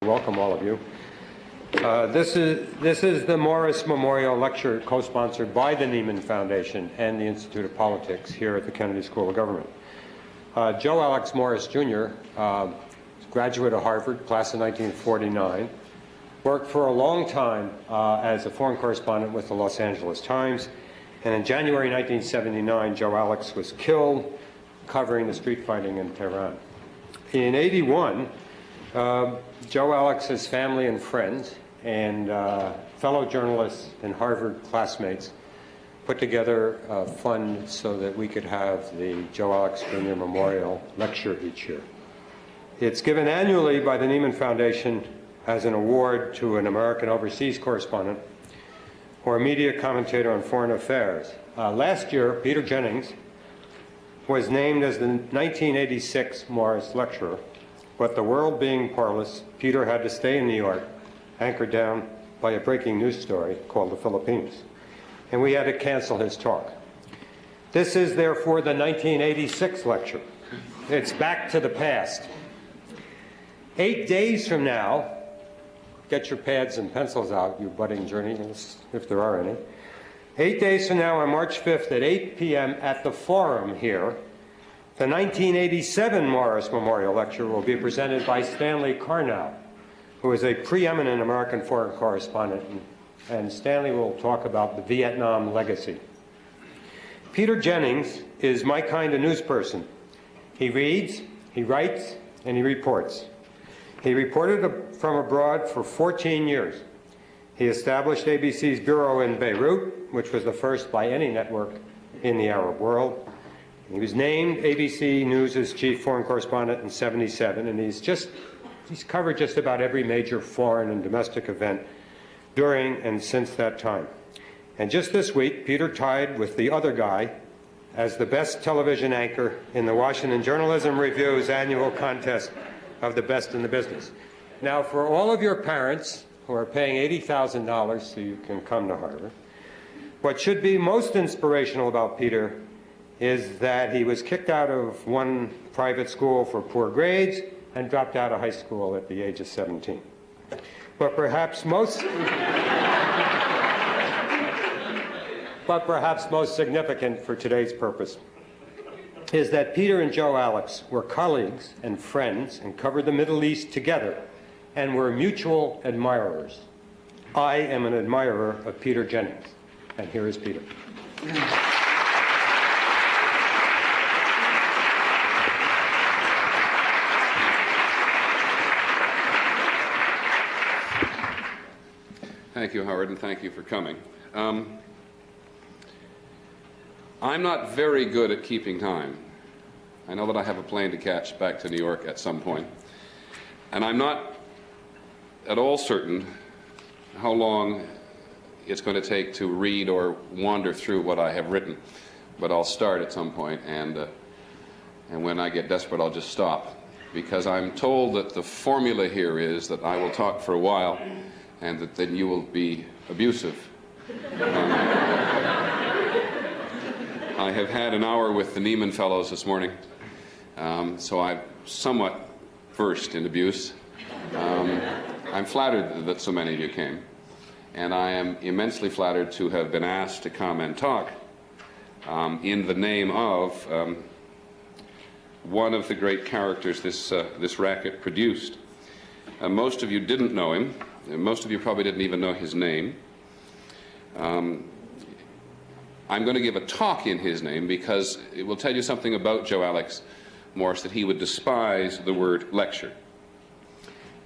welcome all of you. This is the Morris Memorial Lecture co-sponsored by the Nieman Foundation and the Institute of Politics here at the Kennedy School of Government. Joe Alex Morris, Jr., graduate of Harvard, class of 1949, worked for a long time as a foreign correspondent with the Los Angeles Times, and in January 1979, Joe Alex was killed covering the street fighting in Tehran. In '81, Joe Alex's family and friends and fellow journalists and Harvard classmates put together a fund so that we could have the Joe Alex Jr. Memorial Lecture each year. It's given annually by the Nieman Foundation as an award to an American overseas correspondent or a media commentator on foreign affairs. Last year, Peter Jennings was named as the 1986 Morris Lecturer, but the world being parlous, Peter had to stay in New York, anchored down by a breaking news story called the Philippines, and we had to cancel his talk. This is therefore the 1986 lecture. It's back to the past. 8 days from now, get your pads and pencils out, you budding journalists, if there are any. 8 days from now, on March 5th at 8 p.m. at the Forum here, the 1987 Morris Memorial Lecture will be presented by Stanley Karnow, who is a preeminent American foreign correspondent, and Stanley will talk about the Vietnam legacy. Peter Jennings is my kind of news person. He reads, he writes, and he reports. He reported from abroad for 14 years. He established ABC's bureau in Beirut, which was the first by any network in the Arab world. He was named ABC News' chief foreign correspondent in '77, and he's covered just about every major foreign and domestic event during and since that time. And just this week, Peter tied with the other guy as the best television anchor in the Washington Journalism Review's annual contest of the best in the business. Now, for all of your parents who are paying $80,000 so you can come to Harvard, what should be most inspirational about Peter is that he was kicked out of one private school for poor grades and dropped out of high school at the age of 17. But perhaps most significant for today's purpose is that Peter and Joe Alex were colleagues and friends and covered the Middle East together and were mutual admirers. I am an admirer of Peter Jennings, and here is Peter. Thank you, Howard, and thank you for coming. I'm not very good at keeping time. I know that I have a plane to catch back to New York at some point, and I'm not at all certain how long it's going to take to read or wander through what I have written, but I'll start at some point, and when I get desperate, I'll just stop, because I'm told that the formula here is that I will talk for a while, and that then you will be abusive. I have had an hour with the Nieman Fellows this morning, so I'm somewhat versed in abuse. I'm flattered that so many of you came, and I am immensely flattered to have been asked to come and talk in the name of one of the great characters this racket produced. Most of you didn't know him. Most of you probably didn't even know his name. I'm going to give a talk in his name because it will tell you something about Joe Alex Morris that he would despise the word lecture.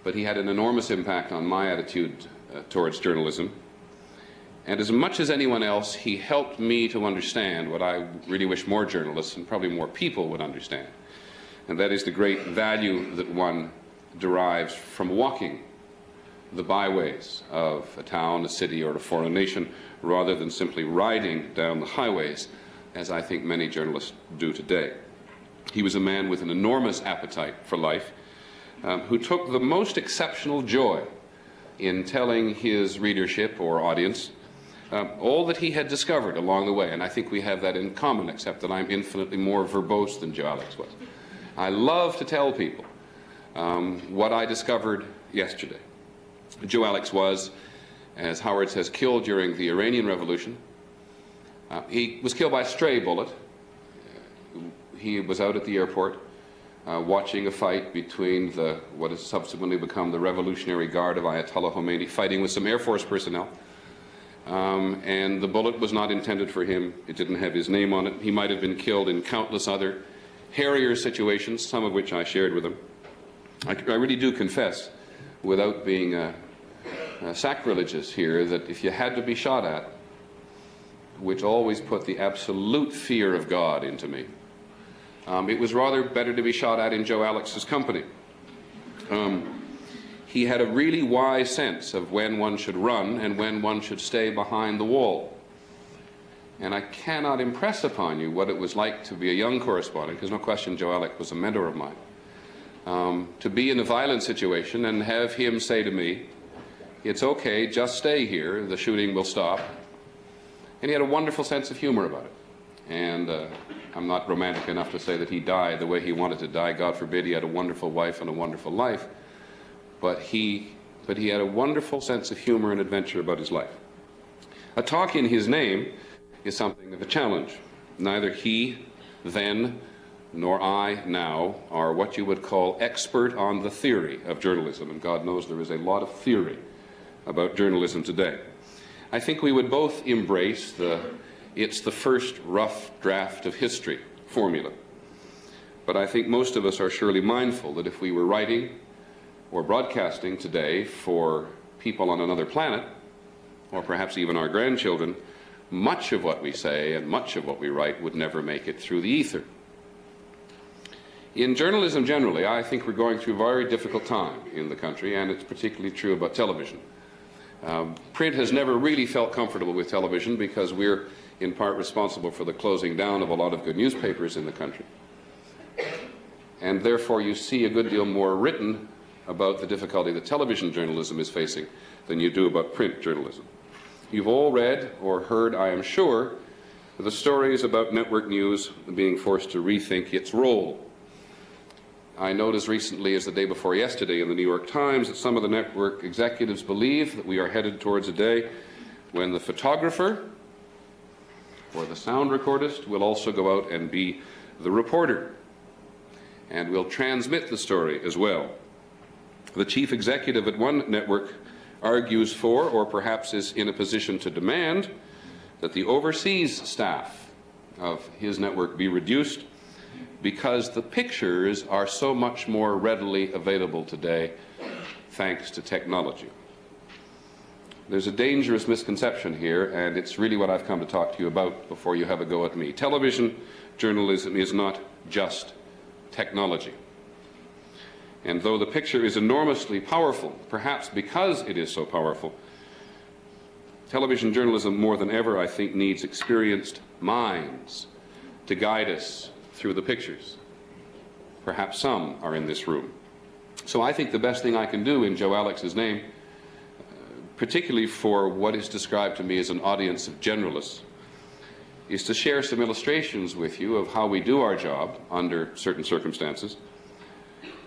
But he had an enormous impact on my attitude towards journalism. And as much as anyone else, he helped me to understand what I really wish more journalists and probably more people would understand. And that is the great value that one derives from walking the byways of a town, a city, or a foreign nation, rather than simply riding down the highways, as I think many journalists do today. He was a man with an enormous appetite for life, who took the most exceptional joy in telling his readership or audience all that he had discovered along the way. And I think we have that in common, except that I'm infinitely more verbose than Joe Alex was. I love to tell people what I discovered yesterday. Joe Alex was, as Howard says, killed during the Iranian Revolution. He was killed by a stray bullet. He was out at the airport watching a fight between what has subsequently become the Revolutionary Guard of Ayatollah Khomeini, fighting with some Air Force personnel. And the bullet was not intended for him. It didn't have his name on it. He might have been killed in countless other hairier situations, some of which I shared with him. I really do confess, without being sacrilegious here, that if you had to be shot at, which always put the absolute fear of God into me, it was rather better to be shot at in Joe Alex's company. He had a really wise sense of when one should run and when one should stay behind the wall. And I cannot impress upon you what it was like to be a young correspondent, because no question Joe Alex was a mentor of mine, to be in a violent situation and have him say to me, "It's okay, just stay here, the shooting will stop." And he had a wonderful sense of humor about it. And I'm not romantic enough to say that he died the way he wanted to die. God forbid. He had a wonderful wife and a wonderful life. But he had a wonderful sense of humor and adventure about his life. A talk in his name is something of a challenge. Neither he then nor I now are what you would call expert on the theory of journalism. And God knows there is a lot of theory about journalism today. I think we would both embrace it's the first rough draft of history formula. But I think most of us are surely mindful that if we were writing or broadcasting today for people on another planet, or perhaps even our grandchildren, much of what we say and much of what we write would never make it through the ether. In journalism generally, I think we're going through a very difficult time in the country, and it's particularly true about television. Print has never really felt comfortable with television because we're in part responsible for the closing down of a lot of good newspapers in the country. And therefore you see a good deal more written about the difficulty that television journalism is facing than you do about print journalism. You've all read or heard, I am sure, the stories about network news being forced to rethink its role. I noted as recently as the day before yesterday in the New York Times that some of the network executives believe that we are headed towards a day when the photographer or the sound recordist will also go out and be the reporter and will transmit the story as well. The chief executive at one network argues for, or perhaps is in a position to demand, that the overseas staff of his network be reduced because the pictures are so much more readily available today thanks to technology. There's a dangerous misconception here, and it's really what I've come to talk to you about before you have a go at me. Television journalism is not just technology. And though the picture is enormously powerful, perhaps because it is so powerful, television journalism more than ever, I think, needs experienced minds to guide us through the pictures. Perhaps some are in this room. So I think the best thing I can do in Joe Alex's name, particularly for what is described to me as an audience of generalists, is to share some illustrations with you of how we do our job under certain circumstances,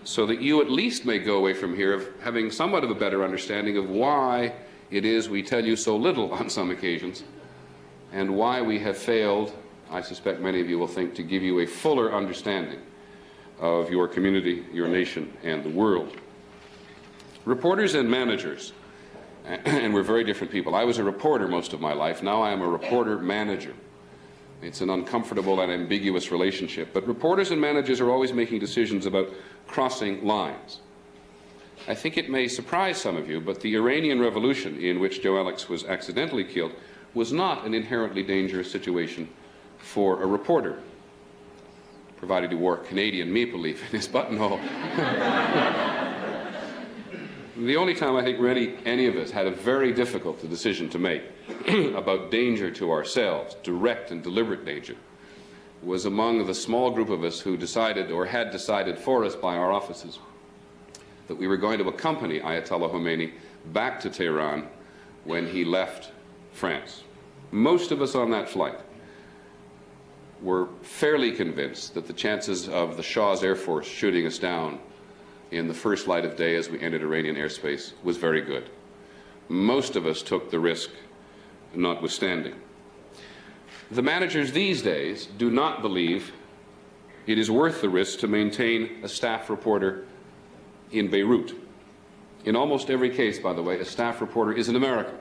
so that you at least may go away from here of having somewhat of a better understanding of why it is we tell you so little on some occasions, and why we have failed, I suspect many of you will think, to give you a fuller understanding of your community, your nation, and the world. Reporters and managers, and we're very different people. I was a reporter most of my life. Now I am a reporter-manager. It's an uncomfortable and ambiguous relationship. But reporters and managers are always making decisions about crossing lines. I think it may surprise some of you, but the Iranian Revolution, in which Joe Alex was accidentally killed, was not an inherently dangerous situation for a reporter, provided he wore a Canadian maple leaf in his buttonhole. The only time I think really any of us had a very difficult decision to make about danger to ourselves, direct and deliberate danger, was among the small group of us who decided, or had decided for us by our offices, that we were going to accompany Ayatollah Khomeini back to Tehran when he left France. Most of us on that flight were fairly convinced that the chances of the Shah's Air Force shooting us down in the first light of day as we entered Iranian airspace was very good. Most of us took the risk notwithstanding. The managers these days do not believe it is worth the risk to maintain a staff reporter in Beirut. In almost every case, by the way, a staff reporter is an American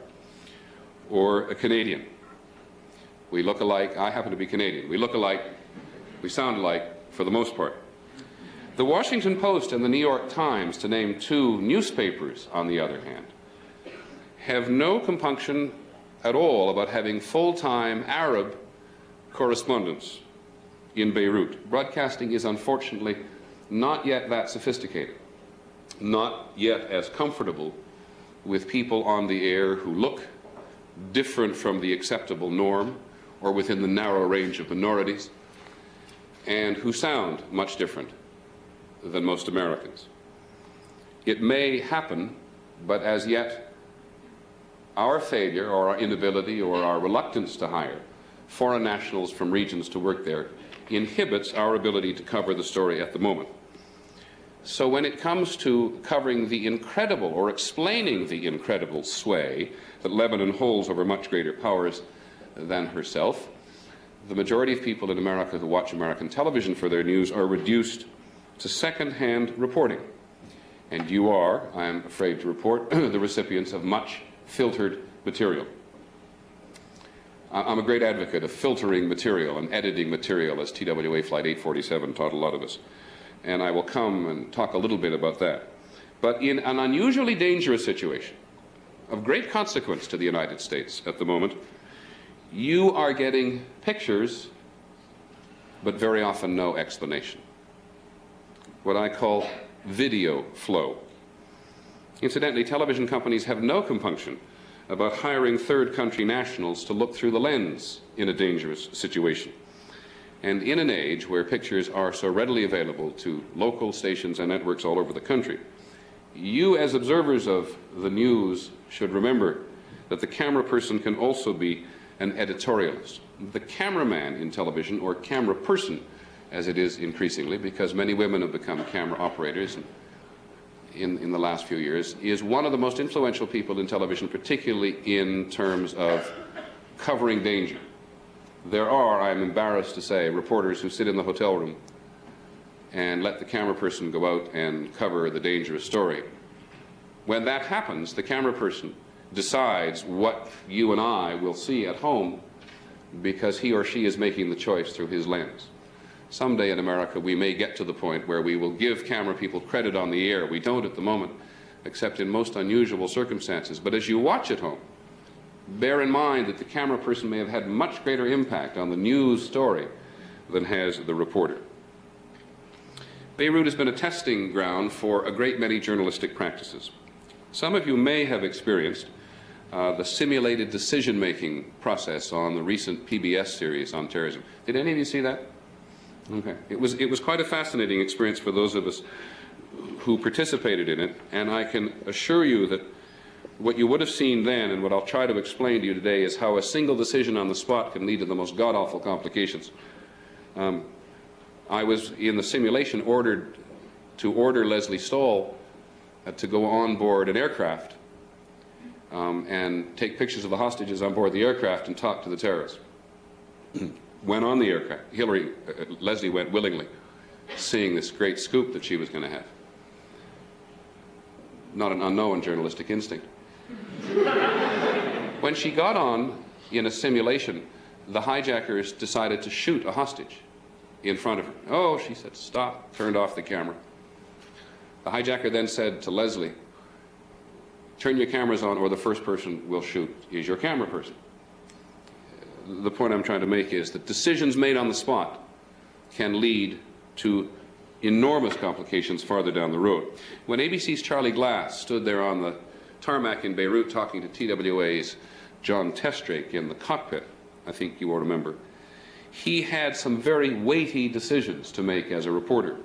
or a Canadian. We look alike. I happen to be Canadian. We look alike. We sound alike for the most part. The Washington Post and the New York Times, to name two newspapers, on the other hand, have no compunction at all about having full-time Arab correspondents in Beirut. Broadcasting is unfortunately not yet that sophisticated, not yet as comfortable with people on the air who look different from the acceptable norm or within the narrow range of minorities, and who sound much different than most Americans. It may happen, but as yet our failure or our inability or our reluctance to hire foreign nationals from regions to work there inhibits our ability to cover the story at the moment. So when it comes to covering the incredible or explaining the incredible sway that Lebanon holds over much greater powers than herself, the majority of people in America who watch American television for their news are reduced to second-hand reporting. And you are, I am afraid to report, the recipients of much filtered material. I'm a great advocate of filtering material and editing material, as TWA Flight 847 taught a lot of us. And I will come and talk a little bit about that. But in an unusually dangerous situation, of great consequence to the United States at the moment, you are getting pictures, but very often no explanation. What I call video flow. Incidentally, television companies have no compunction about hiring third country nationals to look through the lens in a dangerous situation. And in an age where pictures are so readily available to local stations and networks all over the country, you as observers of the news should remember that the camera person can also be an editorialist. The cameraman in television, or camera person as it is increasingly, because many women have become camera operators in the last few years, is one of the most influential people in television, particularly in terms of covering danger. There are, I'm embarrassed to say, reporters who sit in the hotel room and let the camera person go out and cover the dangerous story. When that happens, the camera person decides what you and I will see at home because he or she is making the choice through his lens. Someday in America we may get to the point where we will give camera people credit on the air. We don't at the moment, except in most unusual circumstances. But as you watch at home, bear in mind that the camera person may have had much greater impact on the news story than has the reporter. Beirut has been a testing ground for a great many journalistic practices. Some of you may have experienced the simulated decision-making process on the recent PBS series on terrorism. Did any of you see that? Okay. It was quite a fascinating experience for those of us who participated in it, and I can assure you that what you would have seen then and what I'll try to explain to you today is how a single decision on the spot can lead to the most god-awful complications. I was in the simulation ordered to order Leslie Stahl to go on board an aircraft and take pictures of the hostages on board the aircraft and talk to the terrorists. Went on the aircraft. Leslie went willingly, seeing this great scoop that she was going to have. Not an unknown journalistic instinct. When she got on in a simulation, the hijackers decided to shoot a hostage in front of her. Oh, she said, stop, turned off the camera. The hijacker then said to Leslie, turn your cameras on or the first person we'll shoot is your camera person. The point I'm trying to make is that decisions made on the spot can lead to enormous complications farther down the road. When ABC's Charlie Glass stood there on the tarmac in Beirut talking to TWA's John Testrake in the cockpit, I think you will remember, he had some very weighty decisions to make as a reporter.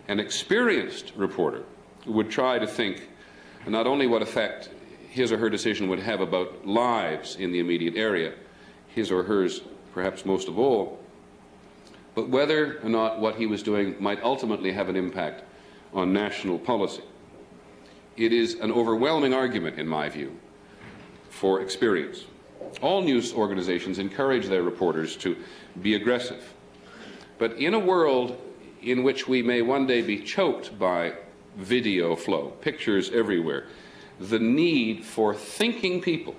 An experienced reporter would try to think not only what effect his or her decision would have about lives in the immediate area, his or hers perhaps most of all, but whether or not what he was doing might ultimately have an impact on national policy. It is an overwhelming argument, in my view, for experience. All news organizations encourage their reporters to be aggressive. But in a world in which we may one day be choked by video flow, pictures everywhere, the need for thinking people,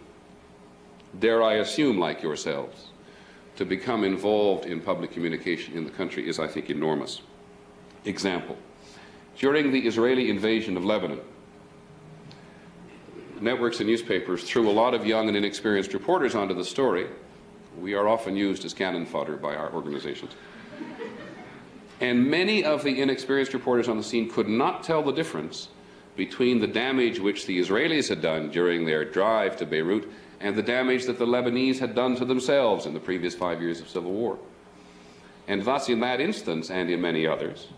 dare I assume like yourselves, to become involved in public communication in the country is, I think, enormous. Example, during the Israeli invasion of Lebanon, networks and newspapers threw a lot of young and inexperienced reporters onto the story. We are often used as cannon fodder by our organizations. And many of the inexperienced reporters on the scene could not tell the difference between the damage which the Israelis had done during their drive to Beirut and the damage that the Lebanese had done to themselves in the previous 5 years of civil war. And thus, in that instance, and in many others,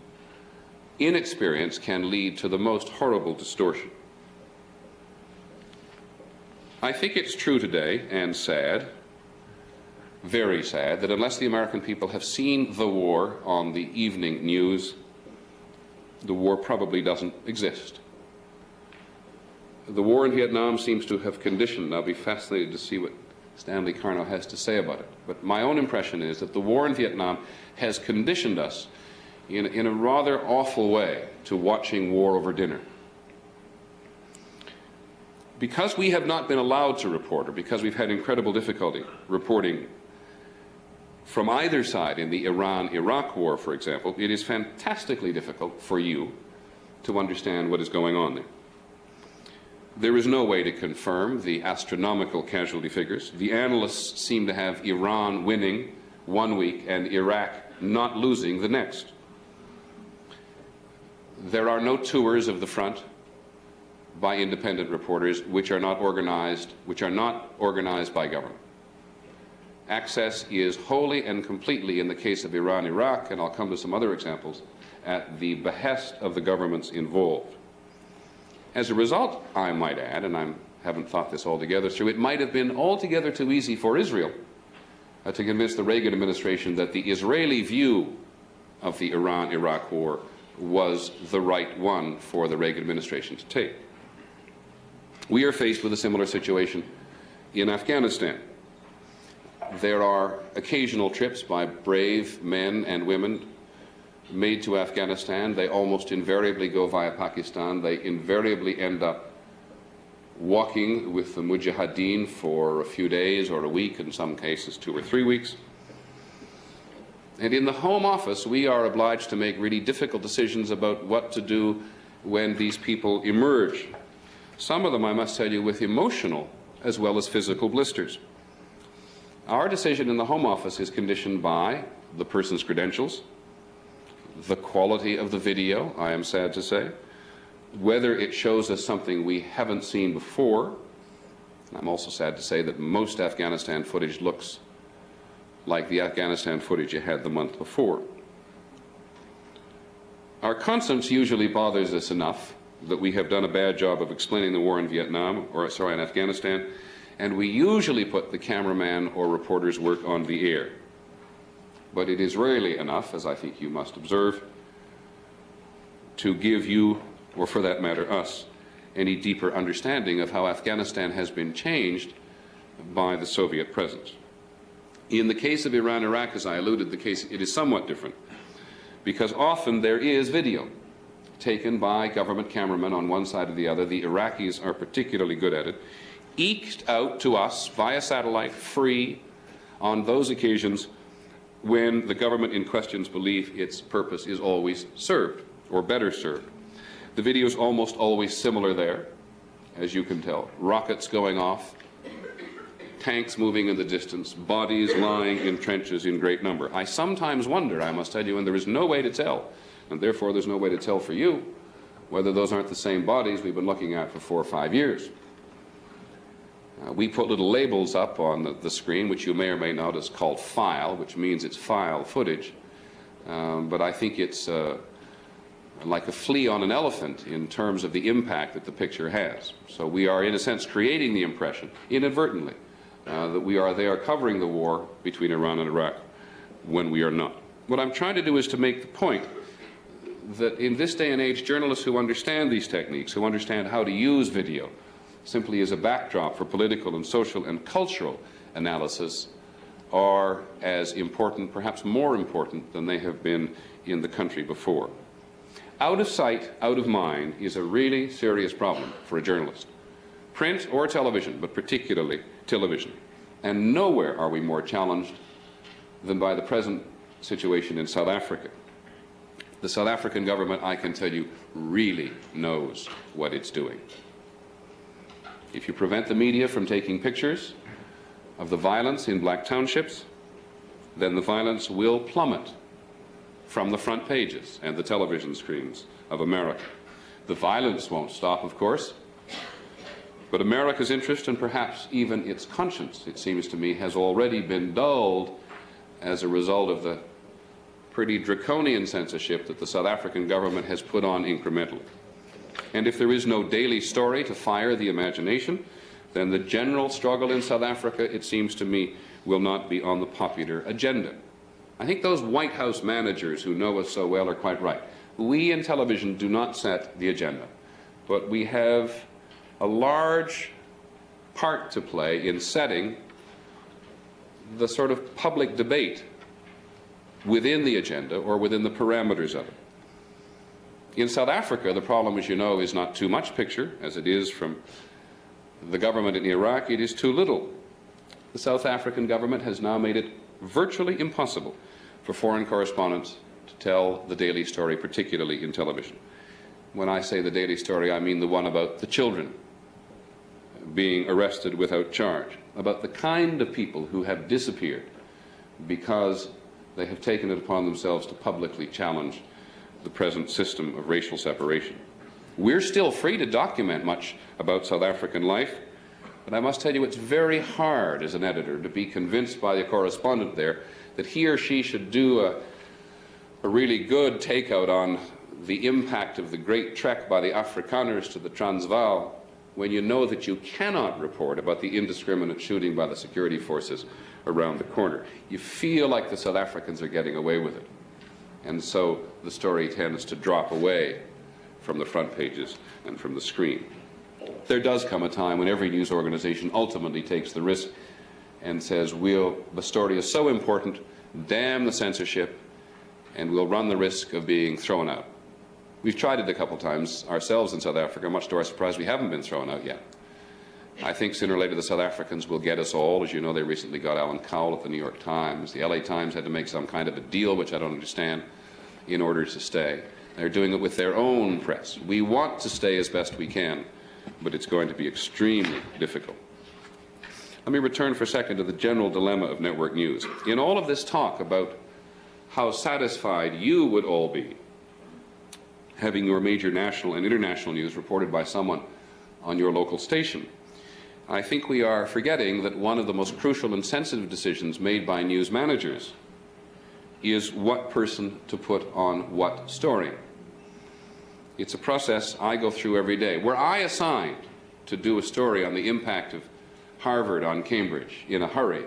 inexperience can lead to the most horrible distortion. I think it's true today, and sad, very sad, that unless the American people have seen the war on the evening news, the war probably doesn't exist. The war in Vietnam seems to have conditioned, I'll be fascinated to see what Stanley Carno has to say about it, but my own impression is that the war in Vietnam has conditioned us in a rather awful way to watching war over dinner. Because we have not been allowed to report, or because we've had incredible difficulty reporting from either side in the Iran-Iraq war, for example, it is fantastically difficult for you to understand what is going on there. There is no way to confirm the astronomical casualty figures. The analysts seem to have Iran winning one week and Iraq not losing the next. There are no tours of the front by independent reporters which are not organized by government. Access is wholly and completely, in the case of Iran-Iraq, and I'll come to some other examples, at the behest of the governments involved. As a result, I might add, and I haven't thought this altogether through, it might have been altogether too easy for Israel to convince the Reagan administration that the Israeli view of the Iran-Iraq war was the right one for the Reagan administration to take. We are faced with a similar situation in Afghanistan. There are occasional trips by brave men and women made to Afghanistan. They almost invariably go via Pakistan. They invariably end up walking with the Mujahideen for a few days or a week, in some cases 2 or 3 weeks. And in the Home Office, we are obliged to make really difficult decisions about what to do when these people emerge. Some of them, I must tell you, with emotional as well as physical blisters. Our decision in the Home Office is conditioned by the person's credentials, the quality of the video, I am sad to say, whether it shows us something we haven't seen before. I'm also sad to say that most Afghanistan footage looks like the Afghanistan footage you had the month before. Our conscience usually bothers us enough that we have done a bad job of explaining the war in in Afghanistan, and we usually put the cameraman or reporter's work on the air. But it is rarely enough, as I think you must observe, to give you, or for that matter us, any deeper understanding of how Afghanistan has been changed by the Soviet presence. In the case of Iran-Iraq, as I alluded, it is somewhat different, because often there is video taken by government cameramen on one side or the other. The Iraqis are particularly good at it, eked out to us via satellite, free, on those occasions when the government in question's belief its purpose is always served, or better served. The video is almost always similar there, as you can tell. Rockets going off, tanks moving in the distance, bodies lying in trenches in great number. I sometimes wonder, I must tell you, and there is no way to tell, and therefore there's no way to tell for you, whether those aren't the same bodies we've been looking at for 4 or 5 years. We put little labels up on the screen, which you may or may notice, called file, which means it's file footage. But I think it's like a flea on an elephant in terms of the impact that the picture has. So we are, in a sense, creating the impression, inadvertently, that they are covering the war between Iran and Iraq when we are not. What I'm trying to do is to make the point that in this day and age, journalists who understand these techniques, who understand how to use video, simply as a backdrop for political and social and cultural analysis, are as important, perhaps more important, than they have been in the country before. Out of sight, out of mind is a really serious problem for a journalist. Print or television, but particularly television. And nowhere are we more challenged than by the present situation in South Africa. The South African government, I can tell you, really knows what it's doing. If you prevent the media from taking pictures of the violence in black townships, then the violence will plummet from the front pages and the television screens of America. The violence won't stop, of course, but America's interest and perhaps even its conscience, it seems to me, has already been dulled as a result of the pretty draconian censorship that the South African government has put on incrementally. And if there is no daily story to fire the imagination, then the general struggle in South Africa, it seems to me, will not be on the popular agenda. I think those White House managers who know us so well are quite right. We in television do not set the agenda, but we have a large part to play in setting the sort of public debate within the agenda or within the parameters of it. In South Africa, the problem, as you know, is not too much picture, as it is from the government in Iraq. It is too little. The South African government has now made it virtually impossible for foreign correspondents to tell the daily story, particularly in television. When I say the daily story, I mean the one about the children being arrested without charge, about the kind of people who have disappeared because they have taken it upon themselves to publicly challenge the present system of racial separation. We're still free to document much about South African life, but I must tell you it's very hard as an editor to be convinced by the correspondent there that he or she should do a really good takeout on the impact of the great trek by the Afrikaners to the Transvaal when you know that you cannot report about the indiscriminate shooting by the security forces around the corner. You feel like the South Africans are getting away with it. And so the story tends to drop away from the front pages and from the screen. There does come a time when every news organization ultimately takes the risk and says, the story is so important, damn the censorship, and we'll run the risk of being thrown out. We've tried it a couple times ourselves in South Africa. Much to our surprise, we haven't been thrown out yet. I think sooner or later the South Africans will get us all. As you know, they recently got Alan Cowell at the New York Times. The LA Times had to make some kind of a deal, which I don't understand, in order to stay. They're doing it with their own press. We want to stay as best we can, but it's going to be extremely difficult. Let me return for a second to the general dilemma of network news. In all of this talk about how satisfied you would all be having your major national and international news reported by someone on your local station, I think we are forgetting that one of the most crucial and sensitive decisions made by news managers is what person to put on what story. It's a process I go through every day. Were I assigned to do a story on the impact of Harvard on Cambridge in a hurry,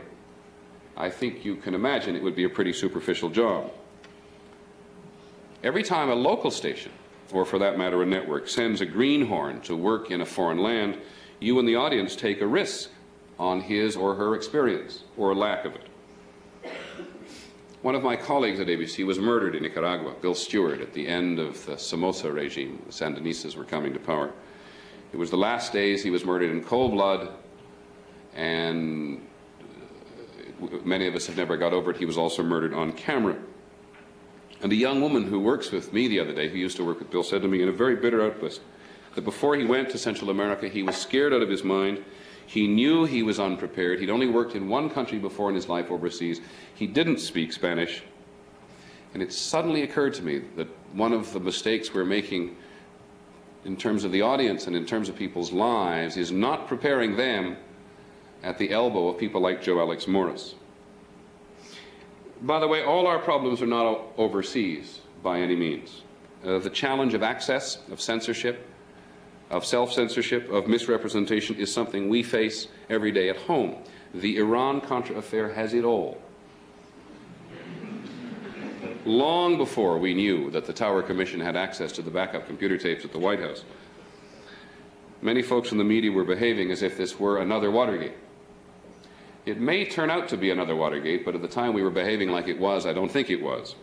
I think you can imagine it would be a pretty superficial job. Every time a local station, or for that matter a network, sends a greenhorn to work in a foreign land, you and the audience take a risk on his or her experience, or lack of it. One of my colleagues at ABC was murdered in Nicaragua, Bill Stewart, at the end of the Somoza regime. The Sandinistas were coming to power. It was the last days. He was murdered in cold blood, and many of us have never got over it. He was also murdered on camera. And a young woman who works with me the other day, who used to work with Bill, said to me in a very bitter outburst that before he went to Central America, he was scared out of his mind. He knew he was unprepared. He'd only worked in one country before in his life overseas. He didn't speak Spanish. And it suddenly occurred to me that one of the mistakes we're making in terms of the audience and in terms of people's lives is not preparing them at the elbow of people like Joe Alex Morris. By the way, all our problems are not overseas by any means. The challenge of access, of censorship, of self-censorship, of misrepresentation is something we face every day at home. The Iran-Contra affair has it all. long before we knew that the Tower Commission had access to the backup computer tapes at the White House, many folks in the media were behaving as if this were another Watergate. It may turn out to be another Watergate, but at the time we were behaving like it was. I don't think it was.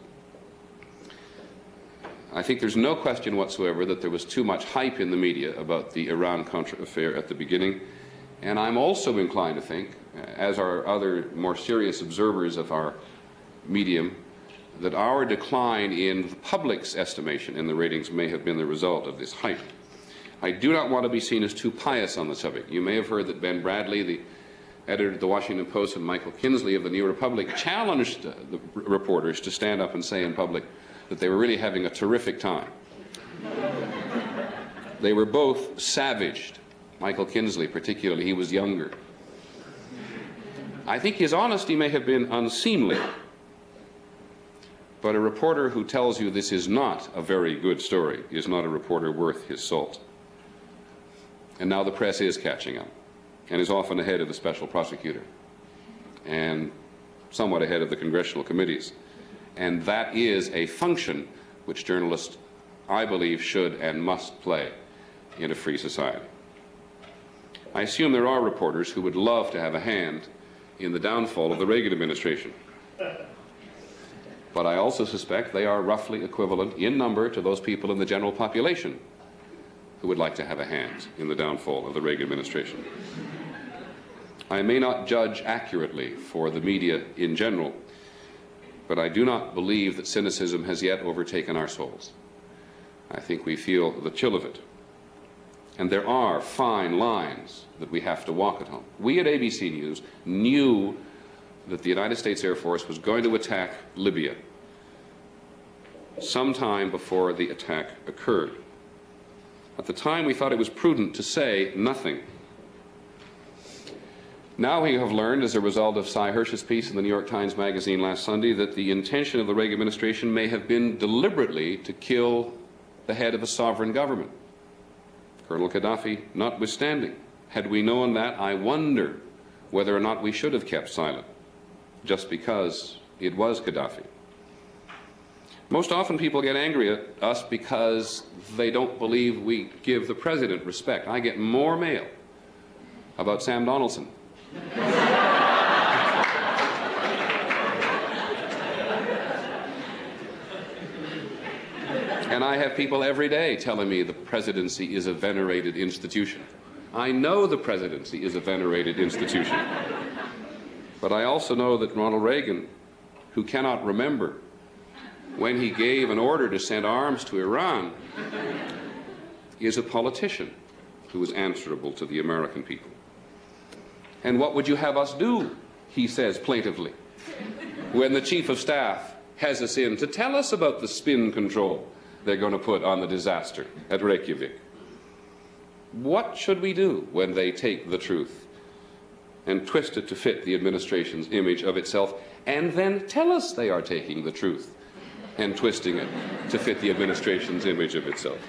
I think there's no question whatsoever that there was too much hype in the media about the Iran-Contra affair at the beginning, and I'm also inclined to think, as are other more serious observers of our medium, that our decline in the public's estimation in the ratings may have been the result of this hype. I do not want to be seen as too pious on the subject. You may have heard that Ben Bradley, the editor of the Washington Post, and Michael Kinsley of the New Republic challenged the reporters to stand up and say in public that they were really having a terrific time. They were both savaged. Michael Kinsley, particularly, he was younger. I think his honesty may have been unseemly, but a reporter who tells you this is not a very good story is not a reporter worth his salt. And now the press is catching up and is often ahead of the special prosecutor and somewhat ahead of the congressional committees. And that is a function which journalists, I believe, should and must play in a free society. I assume there are reporters who would love to have a hand in the downfall of the Reagan administration. But I also suspect they are roughly equivalent in number to those people in the general population who would like to have a hand in the downfall of the Reagan administration. I may not judge accurately for the media in general, but I do not believe that cynicism has yet overtaken our souls. I think we feel the chill of it. And there are fine lines that we have to walk at home. We at ABC News knew that the United States Air Force was going to attack Libya sometime before the attack occurred. At the time, we thought it was prudent to say nothing. Now we have learned, as a result of Cy Hirsch's piece in the New York Times Magazine last Sunday, that the intention of the Reagan administration may have been deliberately to kill the head of a sovereign government, Colonel Gaddafi notwithstanding. Had we known that, I wonder whether or not we should have kept silent, just because it was Gaddafi. Most often people get angry at us because they don't believe we give the president respect. I get more mail about Sam Donaldson. And I have people every day telling me the presidency is a venerated institution. I know the presidency is a venerated institution. But I also know that Ronald Reagan, who cannot remember when he gave an order to send arms to Iran, is a politician who is answerable to the American people. And what would you have us do, he says plaintively, when the Chief of Staff has us in to tell us about the spin control they're going to put on the disaster at Reykjavik? What should we do when they take the truth and twist it to fit the administration's image of itself, and then tell us they are taking the truth and twisting it to fit the administration's image of itself?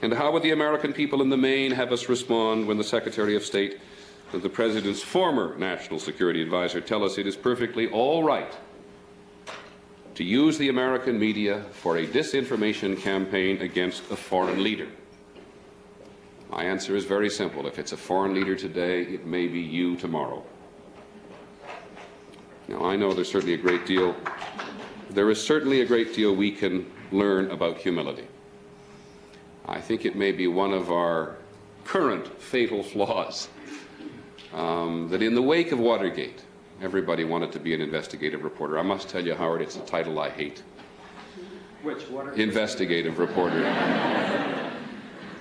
And how would the American people in the main have us respond when the Secretary of State and the President's former National Security Advisor tell us it is perfectly all right to use the American media for a disinformation campaign against a foreign leader? My answer is very simple. If it's a foreign leader today, it may be you tomorrow. Now, I know there is certainly a great deal we can learn about humility. I think it may be one of our current fatal flaws that in the wake of Watergate, everybody wanted to be an investigative reporter. I must tell you, Howard, it's a title I hate. Which? Watergate? Investigative reporter.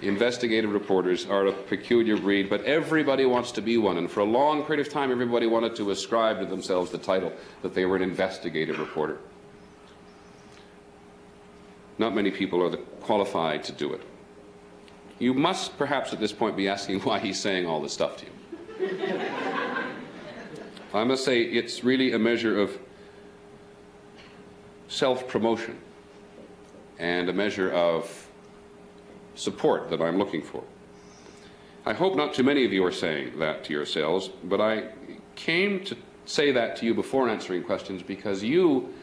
Investigative reporters are a peculiar breed, but everybody wants to be one. And for a long period of time, everybody wanted to ascribe to themselves the title that they were an investigative reporter. Not many people are qualified to do it. You must perhaps at this point be asking why he's saying all this stuff to you. I must say it's really a measure of self-promotion and a measure of support that I'm looking for. I hope not too many of you are saying that to yourselves, but I came to say that to you before answering questions because you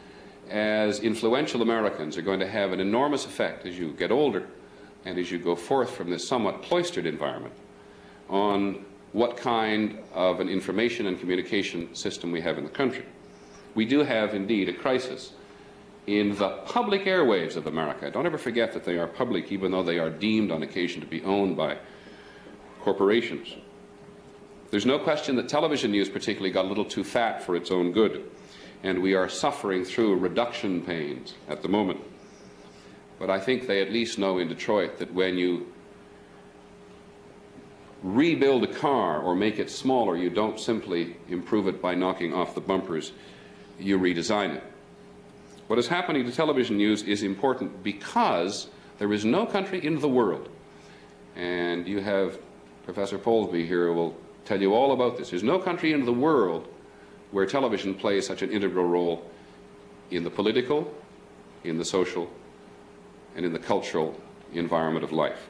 as influential Americans are going to have an enormous effect as you get older and as you go forth from this somewhat cloistered environment on what kind of an information and communication system we have in the country. We do have, indeed, a crisis in the public airwaves of America. Don't ever forget that they are public, even though they are deemed on occasion to be owned by corporations. There's no question that television news particularly got a little too fat for its own good, and we are suffering through reduction pains at the moment. But I think they at least know in Detroit that when you rebuild a car or make it smaller, you don't simply improve it by knocking off the bumpers, you redesign it. What is happening to television news is important because there is no country in the world, and you have Professor Polsby here who will tell you all about this. There's no country in the world where television plays such an integral role in the political, in the social, and in the cultural environment of life.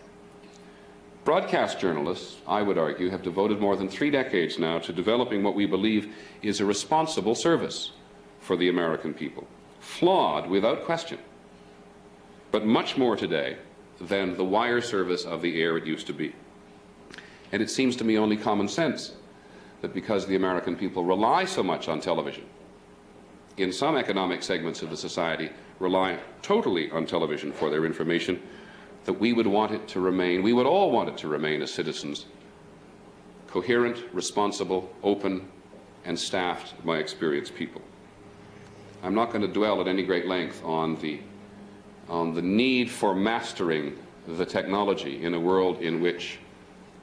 Broadcast journalists, I would argue, have devoted more than 3 decades now to developing what we believe is a responsible service for the American people. Flawed, without question, but much more today than the wire service of the air it used to be. And it seems to me only common sense that because the American people rely so much on television, in some economic segments of the society rely totally on television for their information, that we would want it to remain, we would all want it to remain as citizens, coherent, responsible, open, and staffed by experienced people. I'm not going to dwell at any great length on the need for mastering the technology in a world in which,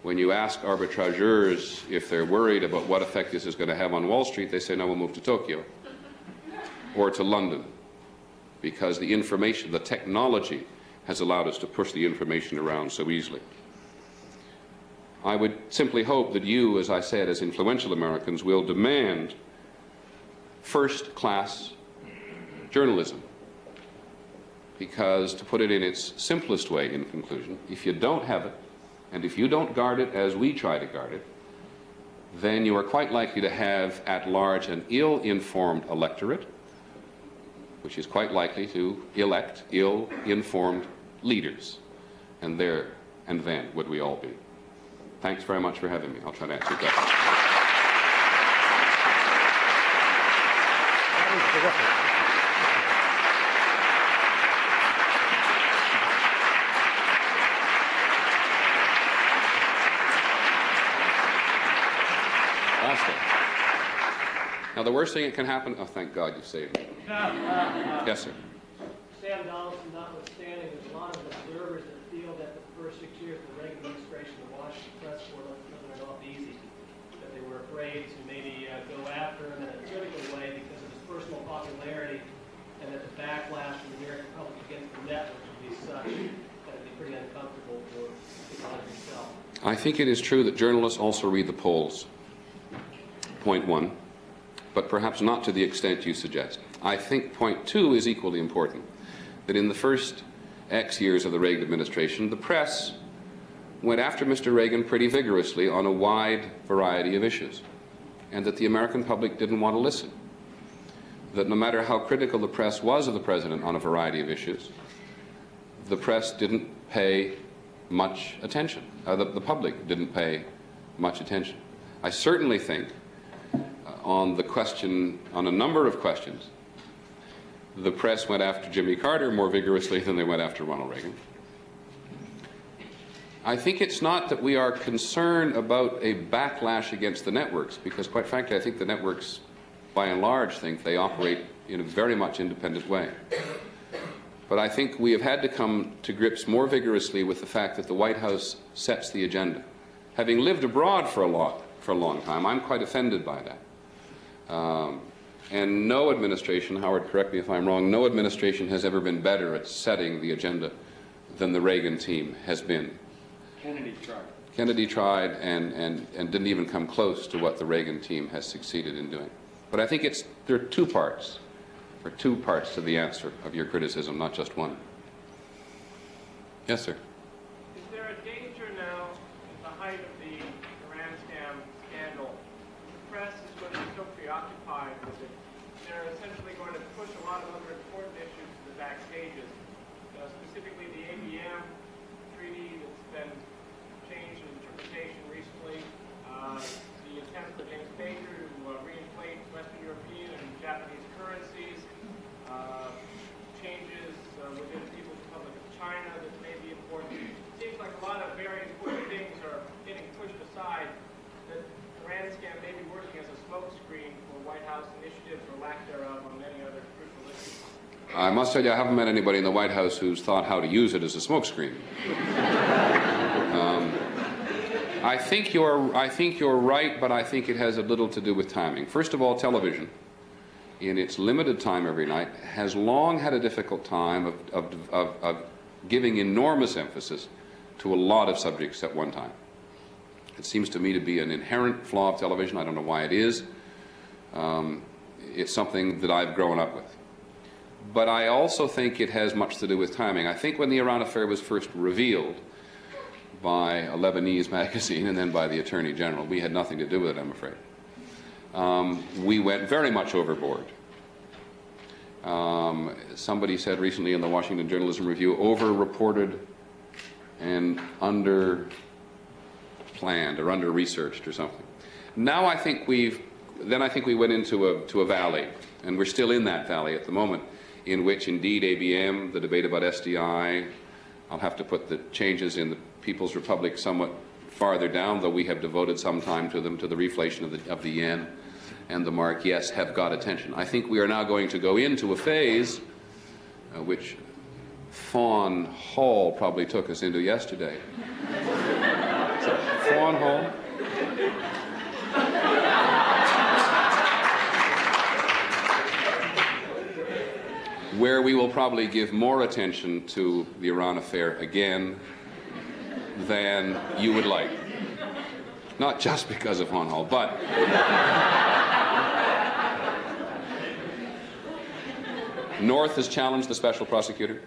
when you ask arbitrageurs if they're worried about what effect this is going to have on Wall Street, they say, no, we'll move to Tokyo or to London, because the information, the technology has allowed us to push the information around so easily. I would simply hope that you, as I said, as influential Americans, will demand first-class journalism. Because, to put it in its simplest way in conclusion, if you don't have it, and if you don't guard it as we try to guard it, then you are quite likely to have at large an ill-informed electorate, which is quite likely to elect ill-informed leaders. And there and then would we all be. Thanks very much for having me. I'll try to answer your question. Now, the worst thing that can happen, oh, thank God you saved me. Yes, sir. Sam Donaldson, notwithstanding, there's a lot of observers that feel that the first 6 years of the Reagan administration, the Washington press corps let the president off easy, that they were afraid to maybe go after him in a critical way because of his personal popularity, and that the backlash from the American public against the network would be such that it would be pretty uncomfortable for people like yourself. I think it is true that journalists also read the polls. Point one. But perhaps not to the extent you suggest. I think point two is equally important, that in the first X years of the Reagan administration, the press went after Mr. Reagan pretty vigorously on a wide variety of issues, and that the American public didn't want to listen. That no matter how critical the press was of the president on a variety of issues, the press didn't pay much attention. The public didn't pay much attention. I certainly think on the question, on a number of questions, the press went after Jimmy Carter more vigorously than they went after Ronald Reagan. I think it's not that we are concerned about a backlash against the networks, because quite frankly, I think the networks, by and large, think they operate in a very much independent way. But I think we have had to come to grips more vigorously with the fact that the White House sets the agenda. Having lived abroad for a long time, I'm quite offended by that. And no administration, Howard, correct me if I'm wrong, no administration has ever been better at setting the agenda than the Reagan team has been. Kennedy tried. Kennedy tried and didn't even come close to what the Reagan team has succeeded in doing. But I think there are two parts to the answer of your criticism, not just one. Yes, sir. Is there a danger now, at the height of the Iran scam scandal, the press is going to be so preoccupied with its they're essentially going to push a lot of other important issues to the back pages, specifically the ABM treaty that's been changed in interpretation recently, the attempt of James Baker to reinflate Western European and Japanese currencies, changes within the People's Republic of China that may be important. It seems like a lot of very important things are getting pushed aside, that Iran scam may be working as a smokescreen for White House initiatives or lack thereof on many other crucial issues. I must tell you, I haven't met anybody in the White House who's thought how to use it as a smokescreen. I think you're right, but I think it has a little to do with timing. First of all, television, in its limited time every night, has long had a difficult time of giving enormous emphasis to a lot of subjects at one time. It seems to me to be an inherent flaw of television. I don't know why it is. It's something that I've grown up with. But I also think it has much to do with timing. I think when the Iran affair was first revealed by a Lebanese magazine and then by the Attorney General, we had nothing to do with it, I'm afraid. We went very much overboard. Somebody said recently in the Washington Journalism Review, over-reported and under-planned or under-researched or something. Now I think we went into a valley, and we're still in that valley at the moment, in which indeed ABM, the debate about SDI, I'll have to put the changes in the People's Republic somewhat farther down, though we have devoted some time to them, to the reflation of the yen and the mark, yes, have got attention. I think we are now going to go into a phase which Fawn Hall probably took us into yesterday. Fawn Hall? Where we will probably give more attention to the Iran affair again than you would like. Not just because of Fawn Hall, but North has challenged the special prosecutor.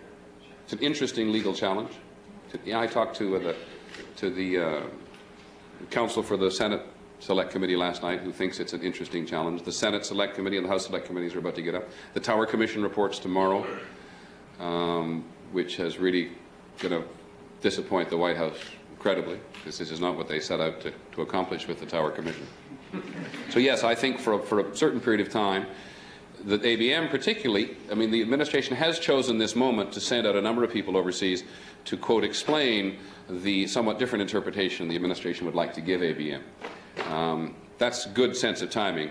It's an interesting legal challenge. I talked to the counsel for the Senate Select Committee last night, who thinks it's an interesting challenge. The Senate Select Committee and the House Select Committees are about to get up. The Tower Commission reports tomorrow, which has really going to disappoint the White House incredibly, because this is not what they set out to accomplish with the Tower Commission. So yes, I think for a certain period of time, the ABM particularly, I mean, the administration has chosen this moment to send out a number of people overseas to, quote, explain the somewhat different interpretation the administration would like to give ABM. That's a good sense of timing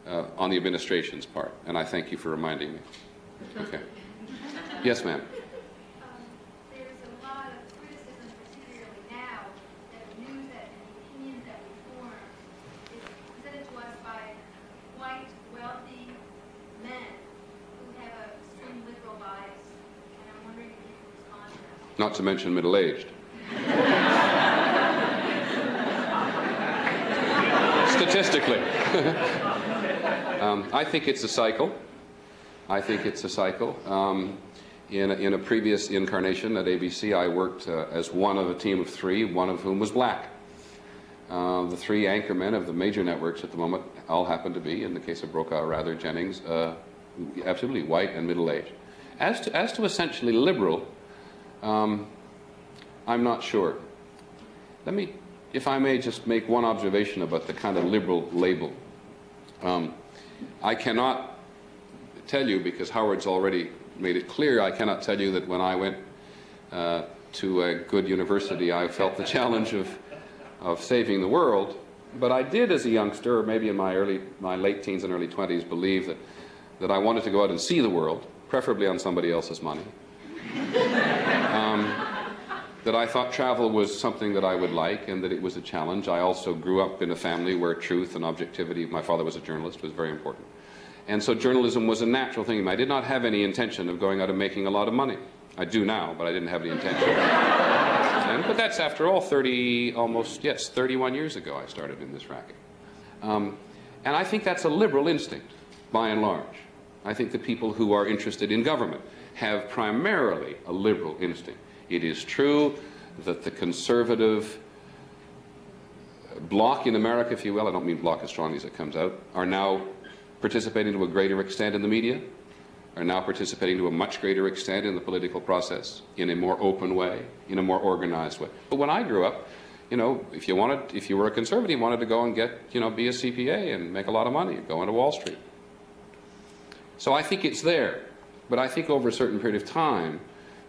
on the administration's part, and I thank you for reminding me. Okay. Yes, ma'am. There's a lot of criticism, particularly now, that the news and the opinion that we form is presented to us by white, wealthy men who have a extreme liberal bias, and I'm wondering if you can respond to that. Not to mention middle-aged. Statistically. I think it's a cycle. In a previous incarnation at ABC, I worked as one of a team of three, one of whom was black. The three anchormen of the major networks at the moment all happen to be, in the case of Brokaw, Rather, Jennings, absolutely white and middle-aged. As to essentially liberal, I'm not sure. Let me, if I may, just make one observation about the kind of liberal label. I cannot tell you, because Howard's already made it clear, I cannot tell you that when I went to a good university, I felt the challenge of saving the world. But I did, as a youngster, or maybe in my late teens and early 20s, believe that I wanted to go out and see the world, preferably on somebody else's money. That I thought travel was something that I would like and that it was a challenge. I also grew up in a family where truth and objectivity, my father was a journalist, was very important. And so journalism was a natural thing. I did not have any intention of going out and making a lot of money. I do now, but I didn't have the intention. But that's, after all, 31 years ago I started in this racket. And I think that's a liberal instinct, by and large. I think the people who are interested in government have primarily a liberal instinct. It is true that the conservative bloc in America, if you will, I don't mean bloc as strongly as it comes out, are now participating to a greater extent in the media, are now participating to a much greater extent in the political process, in a more open way, in a more organized way. But when I grew up, you know, if you were a conservative, you wanted to go and get, you know, be a CPA and make a lot of money, go into Wall Street. So I think it's there. But I think over a certain period of time,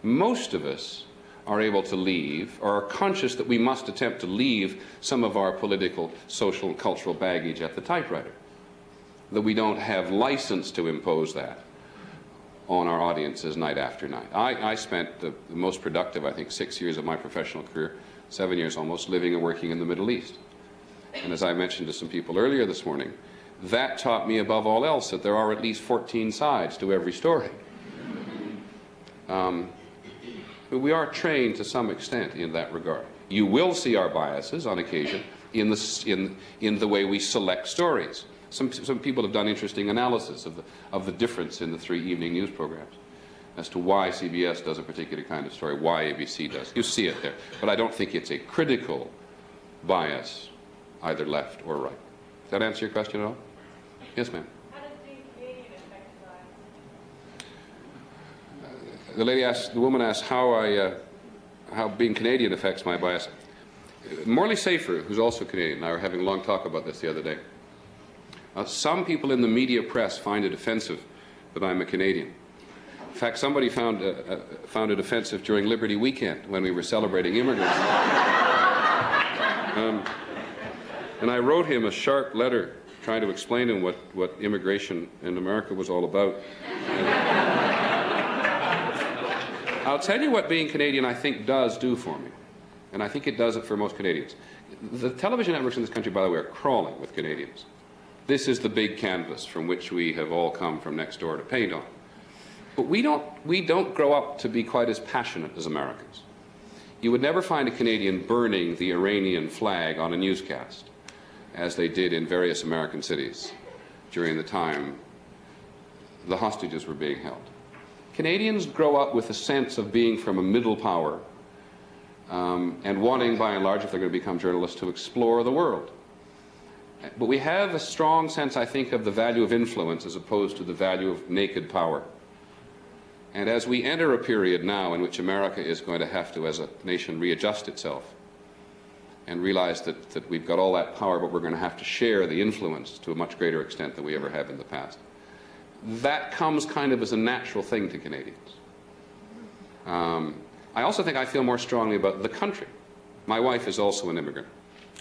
most of us are able to leave, or are conscious that we must attempt to leave some of our political, social, and cultural baggage at the typewriter. That we don't have license to impose that on our audiences night after night. I spent the most productive, I think, 6 years of my professional career, 7 years almost, living and working in the Middle East. And as I mentioned to some people earlier this morning, that taught me above all else that there are at least 14 sides to every story. We are trained to some extent in that regard. You will see our biases on occasion in the way we select stories. Some people have done interesting analysis of the difference in the 3 evening news programs as to why CBS does a particular kind of story, why ABC does. You see it there. But I don't think it's a critical bias, either left or right. Does that answer your question at all? Yes, ma'am. How does being Canadian affect bias? The woman asked how being Canadian affects my bias. Morley Safer, who's also Canadian, and I were having a long talk about this the other day. Some people in the media press find it offensive that I'm a Canadian. In fact, somebody found it offensive during Liberty Weekend when we were celebrating immigrants. And I wrote him a sharp letter trying to explain to him what immigration in America was all about. I'll tell you what being Canadian, I think, does do for me. And I think it does it for most Canadians. The television networks in this country, by the way, are crawling with Canadians. This is the big canvas from which we have all come from next door to paint on. But we don't grow up to be quite as passionate as Americans. You would never find a Canadian burning the Iranian flag on a newscast, as they did in various American cities during the time the hostages were being held. Canadians grow up with a sense of being from a middle power and wanting, by and large, if they're going to become journalists, to explore the world. But we have a strong sense, I think, of the value of influence as opposed to the value of naked power. And as we enter a period now in which America is going to have to, as a nation, readjust itself and realize that we've got all that power, but we're going to have to share the influence to a much greater extent than we ever have in the past. That comes kind of as a natural thing to Canadians. I also think I feel more strongly about the country. My wife is also an immigrant.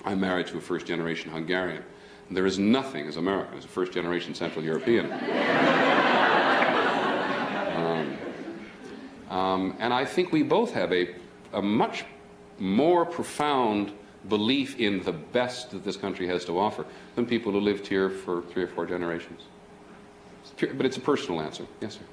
I'm married to a first-generation Hungarian. And there is nothing as American as a first-generation Central European. And I think we both have a much more profound belief in the best that this country has to offer than people who lived here for 3 or 4 generations. But it's a personal answer. Yes, sir.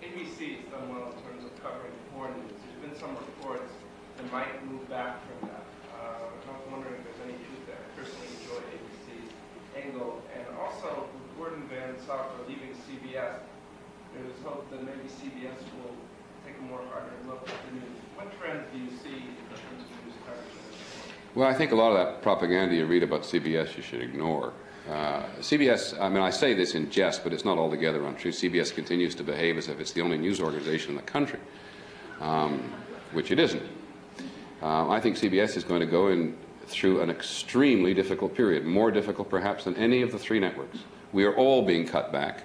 ABC has done well in terms of covering foreign news. There's been some reports that might move back from that. I was wondering if there's any truth there. I personally enjoy ABC's angle. And also, with Gordon Van Sauter leaving CBS, there's hope that maybe CBS will take a more harder look at the news. What trends do you see in terms of news coverage? Well, I think a lot of that propaganda you read about CBS you should ignore. CBS, I mean, I say this in jest, but it's not altogether untrue. CBS continues to behave as if it's the only news organization in the country, which it isn't. I think CBS is going to go in through an extremely difficult period, more difficult perhaps than any of the 3 networks. We are all being cut back.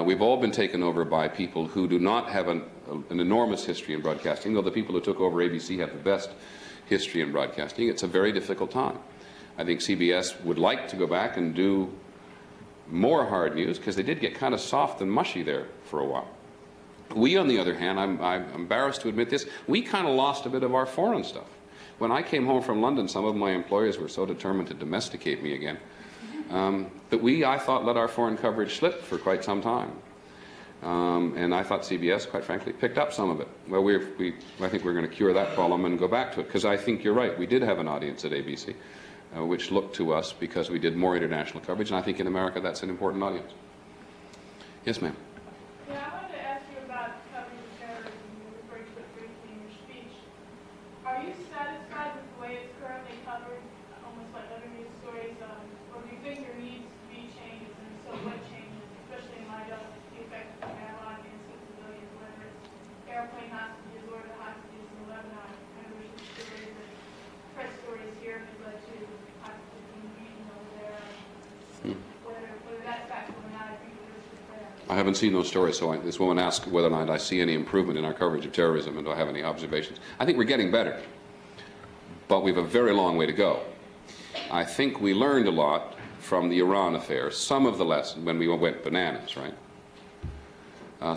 We've all been taken over by people who do not have an enormous history in broadcasting, though the people who took over ABC have the best history in broadcasting. It's a very difficult time. I think CBS would like to go back and do more hard news because they did get kind of soft and mushy there for a while. We, on the other hand, I'm embarrassed to admit this, we kind of lost a bit of our foreign stuff. When I came home from London, some of my employers were so determined to domesticate me again that we, I thought, let our foreign coverage slip for quite some time. And I thought CBS, quite frankly, picked up some of it. Well, I think we're going to cure that problem and go back to it, because I think you're right. We did have an audience at ABC, which looked to us because we did more international coverage, and I think in America that's an important audience. Yes, ma'am. Yeah, I wanted to ask you about coverage of terrorism. You referred to it briefly in your speech. Are you satisfied with the way it's currently covered, almost like other news stories, or do you think there needs to be changes in airplane hostages or the hostages in Lebanon. Kind of wish the stories and press stories here have led to hostages being beaten over there. Whether that's factual or not, I think the risk is there. I haven't seen those stories, so this woman asked whether or not I see any improvement in our coverage of terrorism and do I have any observations. I think we're getting better, but we have a very long way to go. I think we learned a lot from the Iran affair, some of the lessons, when we went bananas, right?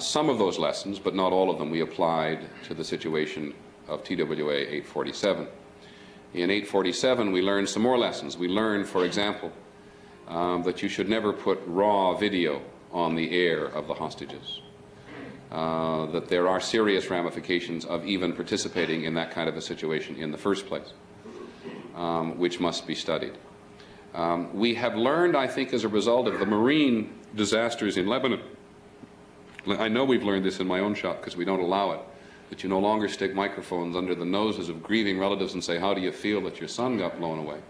Some of those lessons, but not all of them, we applied to the situation of TWA 847. In 847, we learned some more lessons. We learned, for example, that you should never put raw video on the air of the hostages, that there are serious ramifications of even participating in that kind of a situation in the first place, which must be studied. We have learned, I think, as a result of the marine disasters in Lebanon. I know we've learned this in my own shop because we don't allow it, that you no longer stick microphones under the noses of grieving relatives and say, how do you feel that your son got blown away?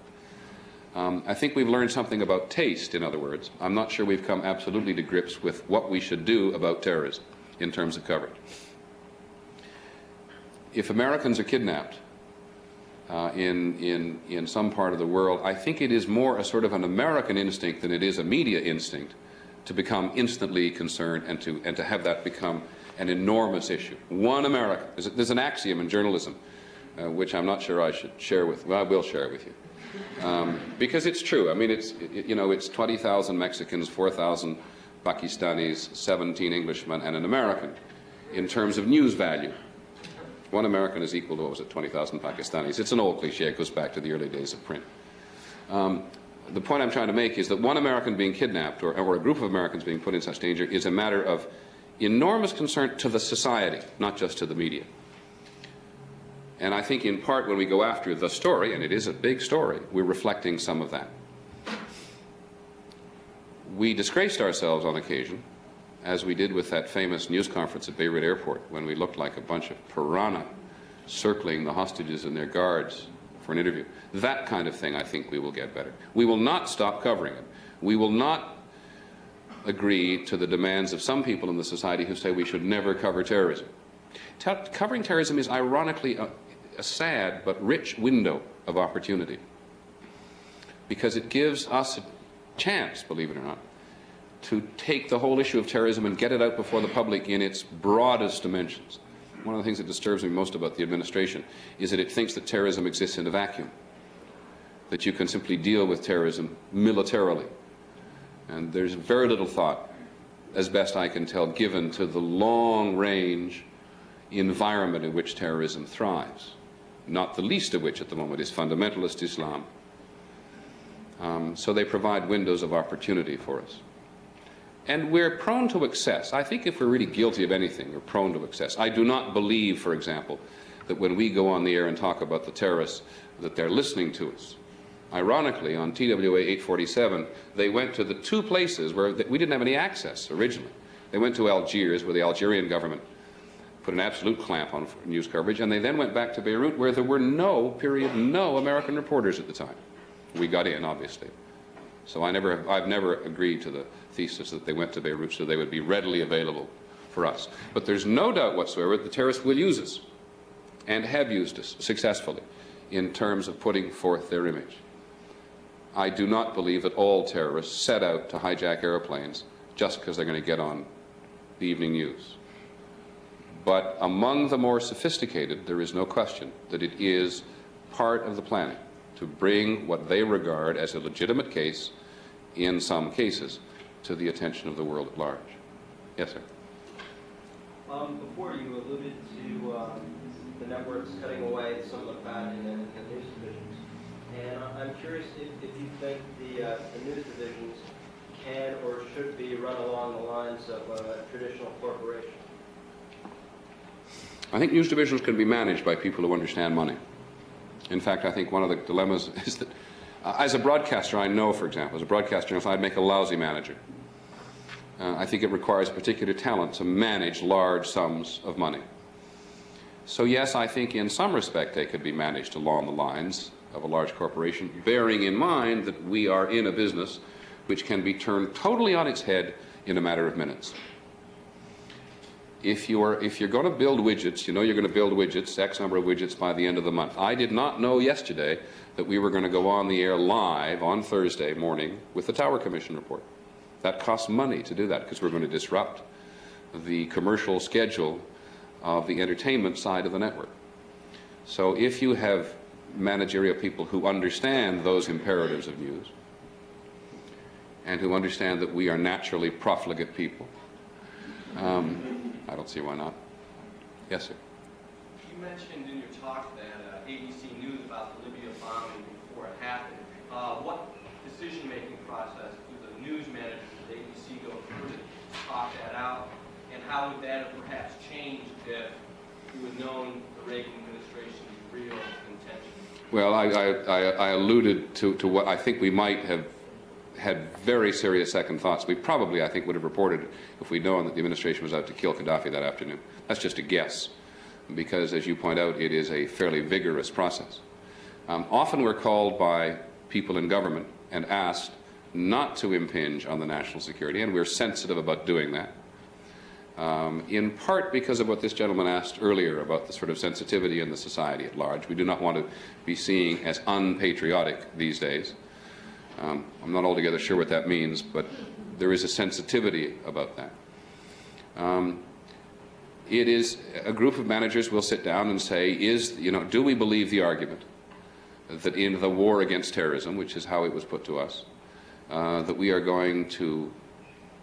I think we've learned something about taste, in other words. I'm not sure we've come absolutely to grips with what we should do about terrorism in terms of coverage. If Americans are kidnapped in some part of the world, I think it is more a sort of an American instinct than it is a media instinct to become instantly concerned and to have that become an enormous issue. One America. There's an axiom in journalism, which I'm not sure I should share with, well, I will share it with you. Because it's true. I mean, it's 20,000 Mexicans, 4,000 Pakistanis, 17 Englishmen, and an American in terms of news value. One American is equal to, what was it, 20,000 Pakistanis. It's an old cliche. It goes back to the early days of print. The point I'm trying to make is that one American being kidnapped or a group of Americans being put in such danger is a matter of enormous concern to the society, not just to the media. And I think in part when we go after the story, and it is a big story, we're reflecting some of that. We disgraced ourselves on occasion, as we did with that famous news conference at Beirut Airport, when we looked like a bunch of piranha circling the hostages and their guards for an interview. That kind of thing, I think we will get better. We will not stop covering it. We will not agree to the demands of some people in the society who say we should never cover terrorism. Covering terrorism is ironically a sad but rich window of opportunity, because it gives us a chance, believe it or not, to take the whole issue of terrorism and get it out before the public in its broadest dimensions. One of the things that disturbs me most about the administration is that it thinks that terrorism exists in a vacuum, that you can simply deal with terrorism militarily. And there's very little thought, as best I can tell, given to the long-range environment in which terrorism thrives, not the least of which at the moment is fundamentalist Islam. So they provide windows of opportunity for us. And we're prone to excess. I think if we're really guilty of anything, we're prone to excess. I do not believe, for example, that when we go on the air and talk about the terrorists, that they're listening to us. Ironically, on TWA 847, they went to the two places where we didn't have any access originally. They went to Algiers, where the Algerian government put an absolute clamp on news coverage, and they then went back to Beirut, where there were no American reporters at the time. We got in, obviously. So I've never agreed to the thesis that they went to Beirut so they would be readily available for us. But there's no doubt whatsoever that the terrorists will use us, and have used us successfully, in terms of putting forth their image. I do not believe that all terrorists set out to hijack airplanes just because they're going to get on the evening news. But among the more sophisticated, there is no question that it is part of the planning to bring what they regard as a legitimate case, in some cases, to the attention of the world at large. Yes, sir. Before you alluded to the networks cutting away some of the fat in the news divisions. And I'm curious if you think the news divisions can or should be run along the lines of a traditional corporation. I think news divisions can be managed by people who understand money. In fact, I think one of the dilemmas is that as a broadcaster, I know, for example, as a broadcaster, if I'd make a lousy manager. I think it requires particular talent to manage large sums of money. So yes, I think in some respect they could be managed along the lines of a large corporation, bearing in mind that we are in a business which can be turned totally on its head in a matter of minutes. if you're going to build widgets, you know you're going to build widgets, X number of widgets by the end of the month. I did not know yesterday that we were going to go on the air live on Thursday morning with the Tower Commission report. That costs money to do that because we're going to disrupt the commercial schedule of the entertainment side of the network. So if you have managerial people who understand those imperatives of news and who understand that we are naturally profligate people, I don't see why not. Yes, sir. You mentioned in your talk that ABC knew about the Libya bombing before it happened. What decision-making process do the news managers at ABC go through to talk that out? And how would that have perhaps changed if you had known the Reagan administration's real intentions? Well, I alluded to what I think we might have had very serious second thoughts. We probably, I think, would have reported if we'd known that the administration was out to kill Gaddafi that afternoon. That's just a guess, because, as you point out, it is a fairly vigorous process. Often we're called by people in government and asked not to impinge on the national security, and we're sensitive about doing that. In part because of what this gentleman asked earlier about the sort of sensitivity in the society at large. We do not want to be seen as unpatriotic these days. I'm not altogether sure what that means, but there is a sensitivity about that. It is a group of managers will sit down and say, do we believe the argument that in the war against terrorism, which is how it was put to us, that we are going to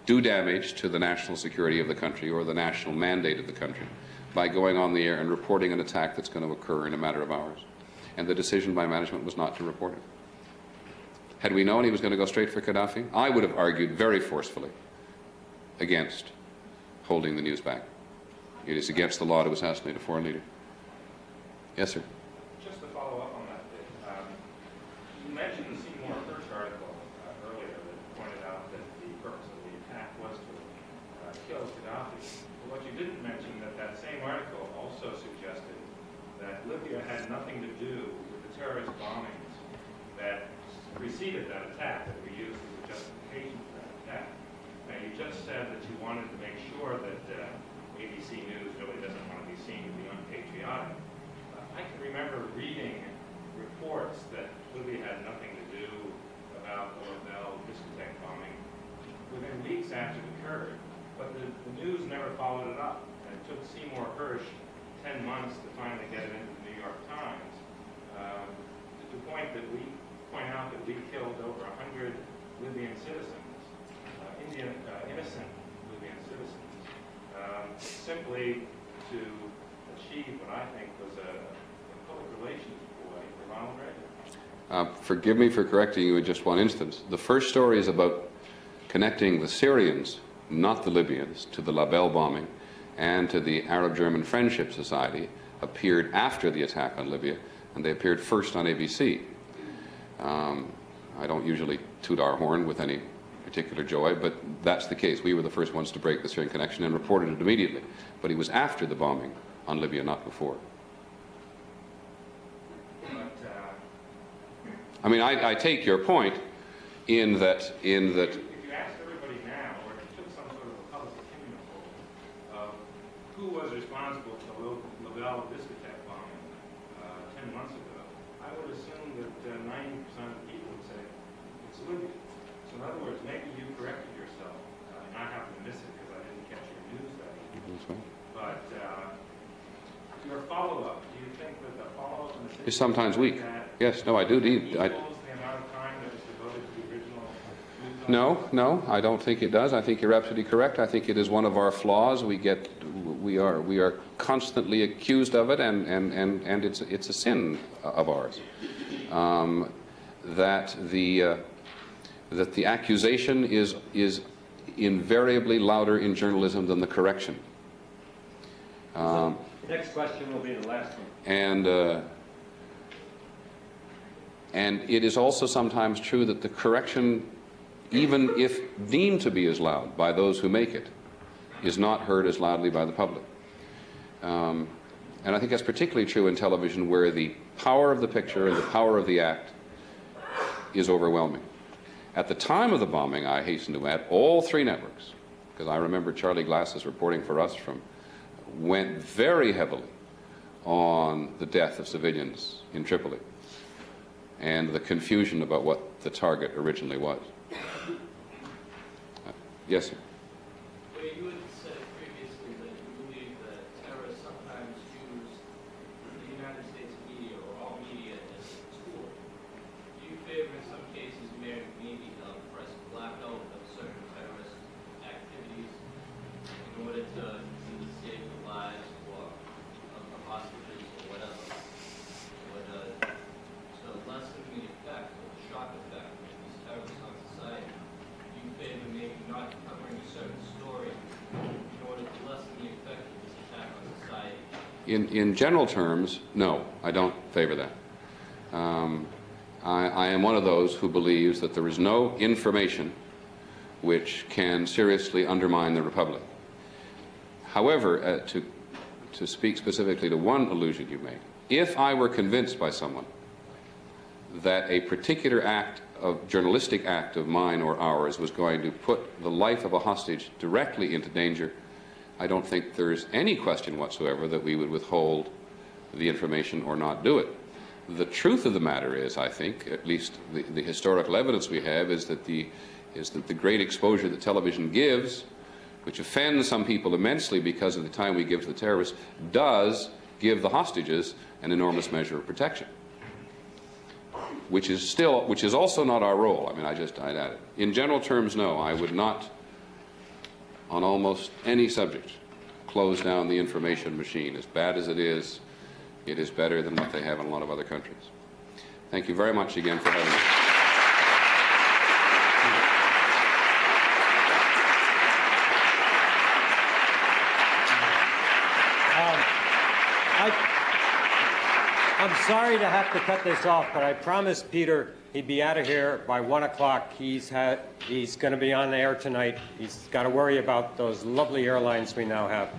do damage to the national security of the country or the national mandate of the country by going on the air and reporting an attack that's going to occur in a matter of hours. And the decision by management was not to report it. Had we known he was going to go straight for Gaddafi, I would have argued very forcefully against holding the news back. It is against the law to assassinate a foreign leader. Yes, sir. Just to follow up on that, you mentioned the Seymour Hersh article earlier that pointed out that the purpose of the attack was to kill Gaddafi. But what you didn't mention, that same article also suggested that Libya had nothing to do with the terrorist bombings that preceded that attack that we used as a justification for that attack. Now, you just said that you wanted to make sure that ABC News really doesn't want to be seen to be unpatriotic. I can remember reading reports that Libya had nothing to do about the Labelle discotheque bombing within weeks after it occurred, but the news never followed it up. And it took Seymour Hersh 10 months to finally get it into the New York Times, to the point that we point out that we killed over 100 Libyan citizens, innocent Libyan citizens, simply to achieve what I think was a public relations ploy for Ronald Reagan. Forgive me for correcting you in just one instance. The first story is about connecting the Syrians, not the Libyans, to the Labelle bombing and to the Arab-German Friendship Society appeared after the attack on Libya, and they appeared first on ABC. I don't usually toot our horn with any particular joy, but that's the case. We were the first ones to break the Syrian connection and reported it immediately. But it was after the bombing on Libya, not before. I mean, I take your point in that. If you asked everybody now, or if you took some sort of a public opinion poll of who was responsible for the Labelle discotheque bombing 10 months ago, I would assume that 90% of the people would say it's Libya. So in other words, maybe you corrected yourself, and I happened to miss it because I didn't catch your news that evening. But your follow-up, do you think that the follow-up Is sometimes weak. Yes, no, I do. No, I don't think it does. I think you're absolutely correct. I think it is one of our flaws. We are constantly accused of it, and it's a sin of ours. That the accusation is invariably louder in journalism than the correction. Next question will be the last one. And it is also sometimes true that the correction, even if deemed to be as loud by those who make it, is not heard as loudly by the public. And I think that's particularly true in television, where the power of the picture and the power of the act is overwhelming. At the time of the bombing, I hasten to add, all three networks, because I remember Charlie Glass's reporting for us from went very heavily on the death of civilians in Tripoli and the confusion about what the target originally was. Yes, sir. Well, you had said previously that you believe that terrorists sometimes use the United States media or all media as a tool. Do you favor in some cases maybe press blackout of certain terrorist activities in order to either save the lives or of the hostages or whatever, or to lessen the effect or the shock effect of these terrorists on society? Do you favor maybe not covering a certain story in order to lessen the effect of this attack on society? In general terms, no, I don't favor that. I am one of those who believes that there is no information which can seriously undermine the Republic. However, to speak specifically to one allusion you made, if I were convinced by someone that a particular journalistic act of mine or ours was going to put the life of a hostage directly into danger, I don't think there's any question whatsoever that we would withhold the information or not do it. The truth of the matter is, I think, at least the historical evidence we have, is that the great exposure that television gives, which offends some people immensely because of the time we give to the terrorists, does give the hostages an enormous measure of protection, which is also not our role. I mean, I'd add it. In general terms, no, I would not, on almost any subject, close down the information machine. As bad as it is better than what they have in a lot of other countries. Thank you very much again for having me. I'm sorry to have to cut this off, but I promised Peter he'd be out of here by 1 o'clock. He's going to be on the air tonight. He's got to worry about those lovely airlines we now have.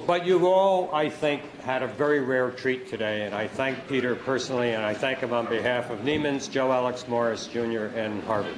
But you all, I think, had a very rare treat today, and I thank Peter personally, and I thank him on behalf of Neiman's, Joe Alex Morris, Jr., and Harvard.